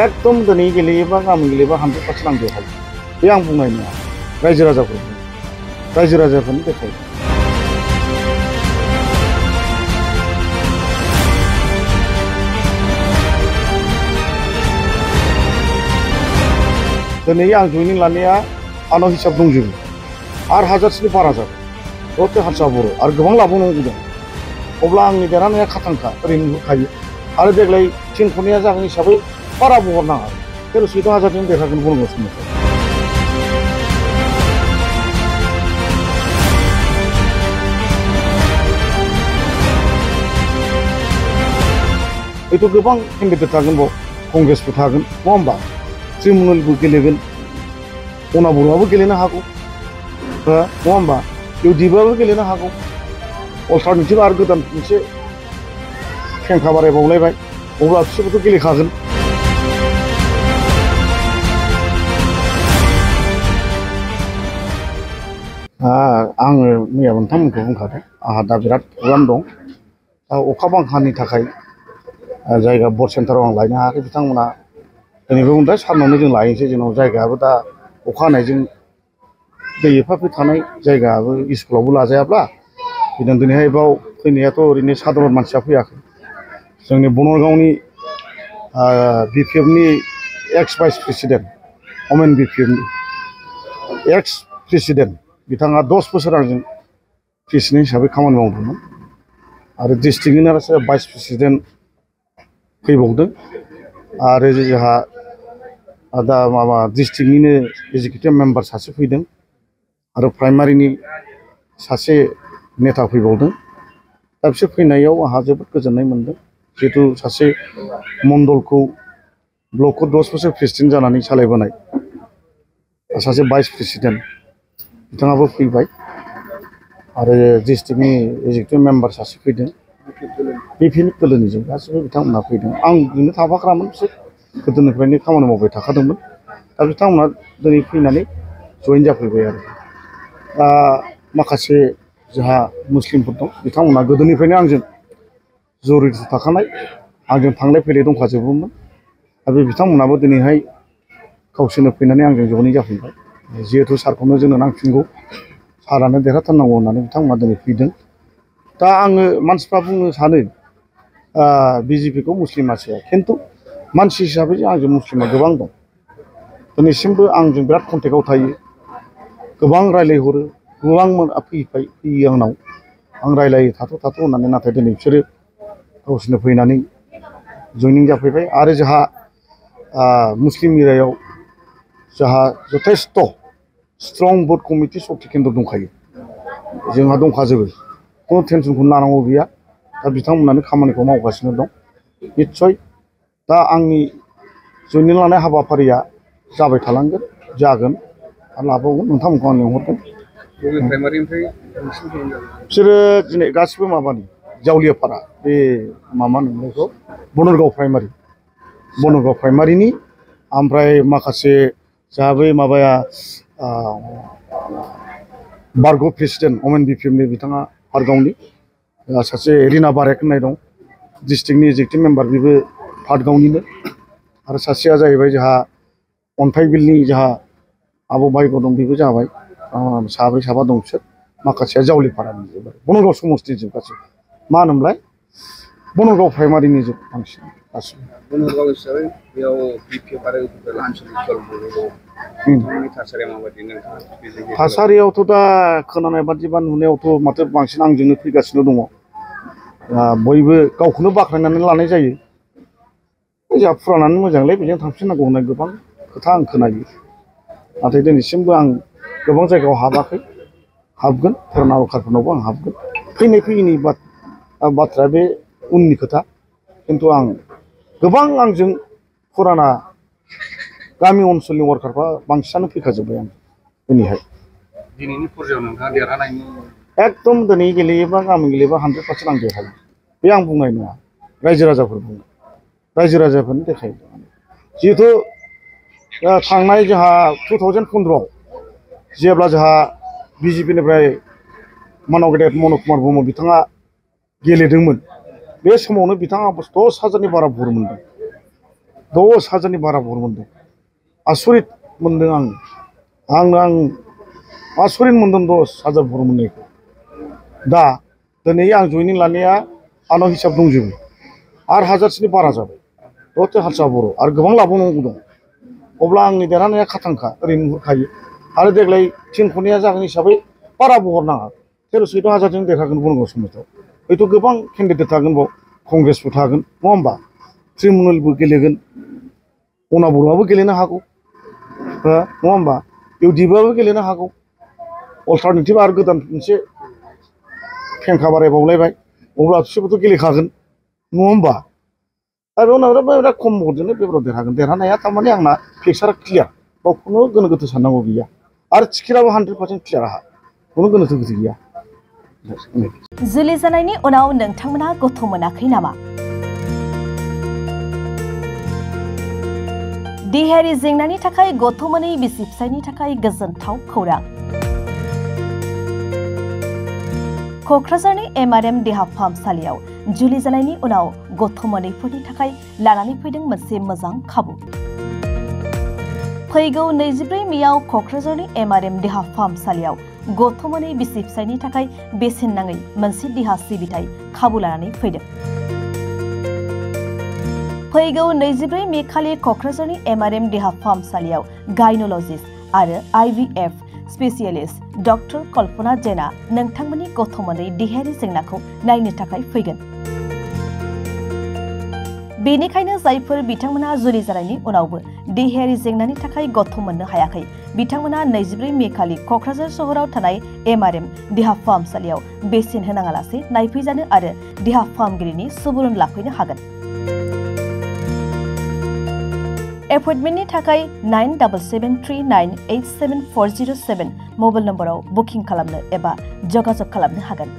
एकदम दिनै गेलेयोबा गाबोन गेलेयोबा 100% आं देरहागोन बे आं बुंनाय नङा रायजो राजाफोरनि देखायो दिनै आं जइनिं लानाया आंनाव हिसाब दंजोबो आरो हाजारसेनि बारा जाबाय रते हारसा बर' आरो गोबां लाबावनांगौ दं अब्ला आंनि देरहानाया खाथांखा ओरैनो नुखायो आरो देग्लाय थिनख'निया जागोन हिसाबै बारा बुंहरनाङा 13,000 देरहागोन बनगाव समनिफ्राय itu गोबां केन्डिडेट थागोन बाव कंग्रेसबो थागोन नङा होमबा तृणमूलबो गेलेगोन अना बर'आबो गेलेनो हागौ नङा होमबा इउडिएफआबो गेलेनो हागौ अल्टारनेटिभ आरो गोदान मोनसे खेंखा बारायबावलायबाय अब्ला बिसोरबोथ' गेलेखागोन आङो मैया मोनथाममोनखौ बुंखादों आंहा दा बिराद प्रग्राम दं दा अखा बांखानि थाखाय जायगा बर्ड सेन्टाराव आं लायनो हायाखै बिथांमोना दिनैबो बुंबाय सानावनो जों लायनोसै जोंनाव जायगायाबो दा अखा हानायजों दै एफाफे थानाय जायगायाबो स्कुलावबो लाजायाब्ला बिदिनो दिनैहाय बाव फैनायाथ' ओरैनो साधारन मानसिया फैयाखै जोंनि बनरगावनि बिपिएफनि एक्स भाइस प्रेसिडेन्ट अमेन बिपिएफनि एक्स प्रेसिडेन्ट बिथाङा 10 बोसोर आंजों प्रेसिडेन्ट हिसाबै खामानि मावदोंमोन आरो डिस्ट्रिक्टनिनो भाइस प्रेसिडेन्ट फैबावदों आरो जोंहा दा माबा डिस्ट्रिक्टनिनो एजिकिउटिभ मेम्बार सासे फैदों आरो प्राइमारिनि सासे नेता फैबावदों दा बिसोर फैनायाव आंहा जोबोद गोजोननाय मोनदों जिहेतु सासे मण्डलखौ ब्लकखौ 10 बोसोर प्रेसिडेन्ट जानानै सालायबोनाय सासे भाइस प्रेसिडेन्ट बिथाङाबो फैबाय आरो डिस्ट्रिक्टनि एजिकिउटिभ मेम्बार सासे फैदों बिपिएफ दोलोनिजों गासैबो बिथांमोनहा फैदों आं बिदिनो थाफाग्रामोन बिसोर गोदोनिफ्रायनो खामानि मावबाय थाखादोंमोन दा बिथांमोनहा दिनै फैनानै जइन जाफैबाय आरो दा माखासे जोंहा मुस्लिमफोर दं बिथांमोनहा गोदोनिफ्रायनो आंजों जरित थाखानाय आंजों थांलाय फैलाय दंखाजोबोमोन दा बे बिथांमोनहाबो दिनैहाय गावसोरनो फैनानै आंजों जइन जाफैबाय जिहेतु सारखौनो जोंनो नांफिनगौ सारानो देरहाथारनांगौ होननानै बिथांमोनहा दिनै फैदों दा आङो मानसिफ्रा बुंनो सानो बिजेपिखौ मुस्लिम मानसिया खिन्थु मानसि हिसाबै आंजों मुस्लिमा गोबां दं दिनैसिमबो आंजों बिराद कन्टेक्टआव थायो गोबां रायलायहरो गोबां फैयो आंनाव आं रायलायो थाथ' होननानै नाथाय दिनै बिसोरो गावसोरनो फैनानै जइनिं जाफैबाय आरो जोंहा मुस्लिम एरियायाव जोंहा जथेस्थ' स्ट्रं भट कमिटि सक्ति केन्द्र दंखायो जोंहा दंखाजोबो खुनु टेनसनखौ लानांगौ गैया दा बिथांमोनानो खामानिखौ मावगासिनो दं निस्सय दा आंनि जइनिं लानाय हाबाफारिया जाबाय थालांगोन जागोन आरो लाबावगोन नोंथांमोनखौ आं लिंहरदों बिसोरो दिनै गासिबो माबानि जावलियापारा बे मामा होनोमोनलाय बनरगाव प्राइमारिनि ओमफ्राय माखासे जोंहा बै माबाया बारग' प्रेसिडेन्ट अमेन बिपिएफनि बिथाङा पाटगावनि सासे रिना बारेक होननाय दं डिस्ट्रिक्टनि एजिकिउटिभ मेम्बार बेबो पाटगावनिनो आरो सासेया जाहैबाय जोंहा अन्थाइबिलनि जोंहा आब' भाइग' दं बेबो जाबाय साब्रै साबा दं बिसोर माखासेया जावलिपारानि जोब बनरगाव समस्थिनि जोब गासैबो मा होनोमोनलाय बनरगाव प्राइमारिनि जोब बांसिन गासैबो बनरगाव हिसाबै बेयाव बिपिएफ आरो आनसलिक थासारिया माबायदि नोंथाङा थासारियावथ' दा खोनानाय बादिबा नुनायावथ' माथो बांसिन आंजोंनो फैगासिनो दङ बयबो गावखौनो बाख्नायनानै लानाय जायो जोंहा फुरानानो मोजांलै बेजों थांफिननांगौ होननाय गोबां खोथा आं खोनायो नाथाय दिनैसिमबो आं गोबां जायगायाव हाबाखै हाबगोन फुराना वर्कारफोरनावबो आं हाबगोन फैयैनि बाथ्राया बे उननि खोथा खिन्थु आं गोबां आंजों फुराना गामि ओनसोलनि वर्कारफ्रा बांसिनानो फैखाजोब्बाय आं दिनैहाय दिनैनि पर्यायाव नोंथाङा देरहानायनि एकदम दिनै गेलेयोबा गाबोन गेलेयोबा 100% आं देरहागोन बे आं बुंनाय नङा रायजो राजाफोरनि देखायो जिहेथु थांनाय जोंहा 2015 जेब्ला जोंहा बिजेपिनिफ्राय मानव गेदेर मनज कुमार ब्रह्म बिथाङा गेलेदोंमोन बे समावनो बिथाङा 10,000नि बारा भट मोनदों 10,000नि बारा भर मोनदों आसरित मोनदों आं आसरित मोनदों 10,000 भर मोननायखौ दा दिनै आं जइनिं लानाया आंनाव हिसाब दंजोबो आरो 1000सोनि बारा जाबाय दते हारसा बर' आरो गोबां लाबावनांगौ दं अब्ला आंनि देरहानाया खाथांखा ओरैनो नुहुरखायो आरो देग्लाय थिनख'निया जागोन हिसाबै बारा बहरनाङा 13-14 जों देरहागोन बरग'म समाजाव हयथ' गोबां केन्डिडेट थागोन बाव कंग्रेसबो थागोन नङा होमबा तृणमूलबो गेलेगोन अना बर'आबो गेलेनो हागौ नङा होमबा इउडिएफआबो गेलेनो हागौ अल्टारनेटिभ आरो गोदान मोनसे फेंखा बारायबावलायबाय अब्ला बिसोरबोथ' गेलेखागोन नङा होमबा दा बेयाव बिराद खम भटजोंनो बेफोराव देरहागोन देरहानाया थारमाने आंना फिक्सारा क्लियार बाव खुनु गोनो गोथो साननांगौ गैया आरो टिकेटआबो 100% क्लियार आहा खुनु गोनो गोथो गैया जुलि जानायनि उनाव नोंथांमोना गथ' मोनाखै नामा देहायारि जेंनानि थाखाय गथ' मोनै बिसि फिसायनि थाखाय गोजोनथाव खौरां क'क्राझारनि MRM देहा फाहामसालियाव जुलि जानायनि उनाव गथ' मोनैफोरनि थाखाय लानानै फैदों मोनसे मोजां खाबु फैगौ 24 मेयाव क'क्राझारनि MRM देहा फाहामसालियाव गथ' मोनै बिसि फिसायनि थाखाय बेसेन नाङै मोनसे देहा सिबिथाय खाबु लानानै फैदों फैगौ 24 मे खालि क'क्राझारनि MRM देहा फाहामसालियाव गायनोलजिस्ट आरो IVF स्पेशियलिस्ट डक्टर कल्पना जेना नोंथांमोननि गथ' मोनै देहायारि जेंनाखौ नायनो थाखाय फैगोन बेनिखायनो जायफोर बिथांमोना जुलि जानायनि उनावबो देहायारि जेंनानि थाखाय गथ' मोननो हायाखै बिथांमोना 24 मे खालि क'क्राझार सहराव थानाय MRM देहा फाहामसालियाव बेसेन होनाङालासे नायफैजानो आरो देहा फाहामगिरिनि सुबुरुन लाफैनो हागोन एपइन्टमेन्टनि थाखाय 9773987407 मबाइल नम्बराव बुकिं खालामनो एबा जगाजग खालामनो हागोन